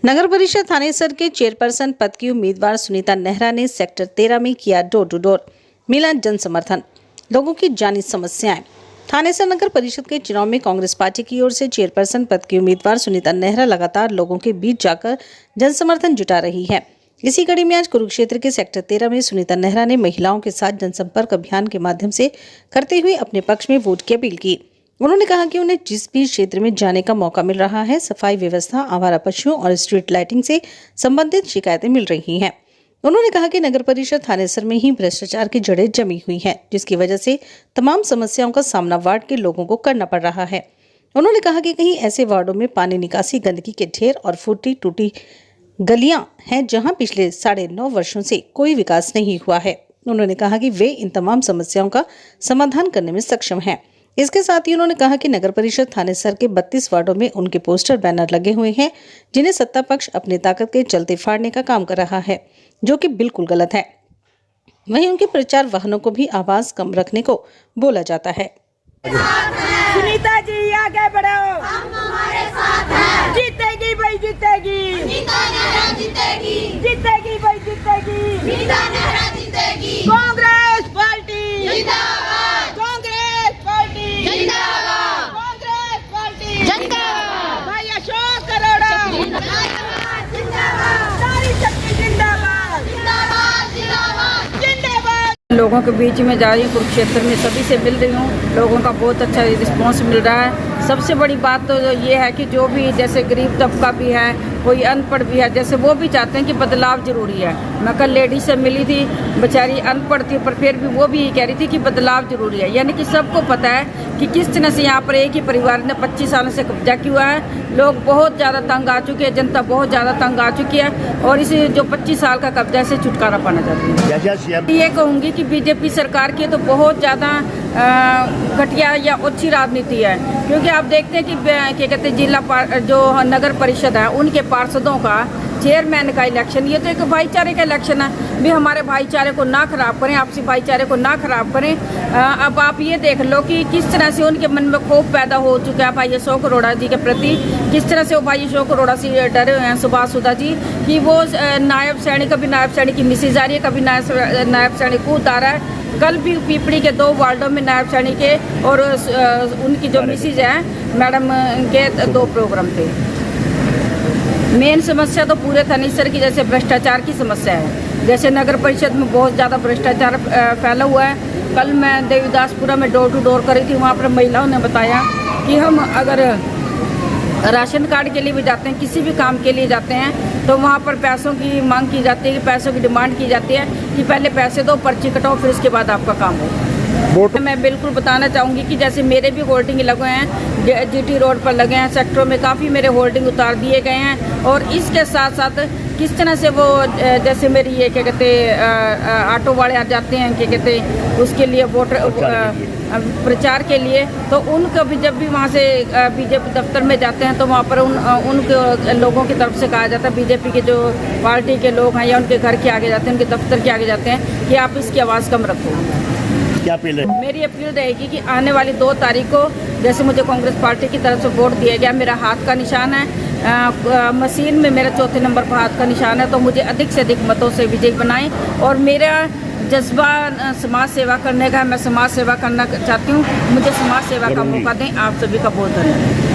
नगर परिषद थानेसर के चेयरपर्सन पद की उम्मीदवार सुनीता नेहरा ने सेक्टर 13 में किया डोर टू डोर, मिला जन समर्थन। लोगों की जानी समस्याएं। थानेसर नगर परिषद के चुनाव में कांग्रेस पार्टी की ओर से चेयरपर्सन पद की उम्मीदवार सुनीता नेहरा लगातार लोगों के बीच जाकर जन समर्थन जुटा रही है। इसी कड़ी में आज कुरुक्षेत्र के सेक्टर 13 में सुनीता नेहरा ने महिलाओं के साथ जनसंपर्क अभियान के माध्यम से करते हुए अपने पक्ष में वोट की अपील की। उन्होंने कहा कि उन्हें जिस भी क्षेत्र में जाने का मौका मिल रहा है, सफाई व्यवस्था, आवारा पशुओं और स्ट्रीट लाइटिंग से संबंधित शिकायतें मिल रही हैं। उन्होंने कहा कि नगर परिषद थानेसर में ही भ्रष्टाचार की जड़ें जमी हुई हैं, जिसकी वजह से तमाम समस्याओं का सामना वार्ड के लोगों को करना पड़ रहा है। उन्होंने कहा कि कहीं ऐसे वार्डों में पानी निकासी, गंदगी के ढेर और फूटी टूटी गलियां हैं जहां पिछले 9.5 वर्षों से कोई विकास नहीं हुआ है। उन्होंने कहा कि वे इन तमाम समस्याओं का समाधान करने में सक्षम हैं। इसके साथ ही उन्होंने कहा कि नगर परिषद थानेसर के 32 वार्डों में उनके पोस्टर बैनर लगे हुए हैं, जिन्हें सत्ता पक्ष अपनी ताकत के चलते फाड़ने का काम कर रहा है, जो कि बिल्कुल गलत है। वहीं उनके प्रचार वाहनों को भी आवाज कम रखने को बोला जाता है। सुनीता जी आगे बढ़ो, हम तुम्हारे साथ हैं। जीतेगी भाई जीतेगी, सुनीता नेहरा जीतेगी, जीतेगी भाई जीतेगी, सुनीता नेहरा जीतेगी। कांग्रेस पार्टी जिंदाबाद, कांग्रेस पार्टी जिंदाबाद, कांग्रेस पार्टी जिंदाबाद। भाई अशोक अरोड़ा जिंदाबाद, जिंदाबाद, नारी शक्ति जिंदाबाद, जिंदाबाद, जिंदाबाद, जिंदाबाद। लोगों के बीच में जा रही हूँ, कुरुक्षेत्र में सभी से मिल रही हूँ। लोगों का बहुत अच्छा रिस्पांस मिल रहा है। सबसे बड़ी बात तो ये है कि जो भी जैसे गरीब तबका भी है, कोई अनपढ़ भी है, जैसे वो भी चाहते हैं कि बदलाव जरूरी है। मैं कल लेडी से मिली थी, बेचारी अनपढ़ थी, पर फिर भी वो भी कह रही थी कि बदलाव जरूरी है। यानी कि सबको पता है कि किस तरह से यहाँ पर एक ही परिवार ने 25 सालों से कब्जा किया है। लोग बहुत ज़्यादा तंग आ चुके हैं, जनता बहुत ज़्यादा तंग आ चुकी है और इस जो 25 साल का कब्जा से छुटकारा पाना चाहती है। ये कहूँगी कि बीजेपी सरकार की तो बहुत ज़्यादा घटिया या अच्छी राजनीति है, क्योंकि आप देखते हैं कि क्या कहते हैं जिला जो नगर परिषद है उनके पार्षदों का चेयरमैन का इलेक्शन, ये तो एक भाईचारे का इलेक्शन है। भी हमारे भाईचारे को ना खराब करें, आपसी भाईचारे को ना खराब करें। अब आप ये देख लो कि किस तरह से उनके मन में खौफ पैदा हो चुका है भाई अशोक अरोड़ा जी के प्रति। किस तरह से वो भाई अशोक अरोड़ा से डरे हुए हैं सुभाष सुधा जी कि वो नायब सैनिक, कभी नायब सैनिक की मिसेज आ रही है, कभी नायब सैनिक कूद आ रहा है। कल भी पीपड़ी के 2 वार्डों में नायब सैनिक के और उनकी जो मिसेज है मैडम के 2 प्रोग्राम थे। मेन समस्या तो पूरे थानेसर की जैसे भ्रष्टाचार की समस्या है। जैसे नगर परिषद में बहुत ज़्यादा भ्रष्टाचार फैला हुआ है। कल मैं देवीदासपुरा में डोर टू डोर करी थी, वहाँ पर महिलाओं ने बताया कि हम अगर राशन कार्ड के लिए भी जाते हैं, किसी भी काम के लिए जाते हैं, तो वहाँ पर पैसों की मांग की जाती है, पैसों की डिमांड की जाती है कि पहले पैसे दो, पर्ची कटाओ, फिर उसके बाद आपका काम हो। मैं बिल्कुल बताना चाहूँगी कि जैसे मेरे भी होल्डिंग लगे हैं, जीटी रोड पर लगे हैं, सेक्टरों में काफ़ी मेरे होल्डिंग उतार दिए गए हैं। और इसके साथ साथ किस तरह से वो जैसे मेरी ये क्या कहते ऑटो वाले आ जाते हैं, क्या कहते उसके लिए वोटर प्रचार के लिए, तो उनको भी जब भी वहाँ से बीजेपी दफ्तर में जाते हैं तो वहाँ पर उनके लोगों की तरफ से कहा जाता है, बीजेपी के जो पार्टी के लोग हैं या उनके घर के आगे जाते हैं, उनके दफ्तर के आगे जाते हैं कि आप इसकी आवाज़ कम रखो। क्या अपील है? मेरी अपील रहेगी कि आने वाली 2 तारीख को जैसे मुझे कांग्रेस पार्टी की तरफ से वोट दिया गया, मेरा हाथ का निशान है, मशीन में मेरा 4थे नंबर पर हाथ का निशान है, तो मुझे अधिक से अधिक मतों से विजयी बनाएं। और मेरा जज्बा समाज सेवा करने का है, मैं समाज सेवा करना चाहती हूँ, मुझे समाज सेवा का मौका दें। आप सभी का बहुत धन्यवाद।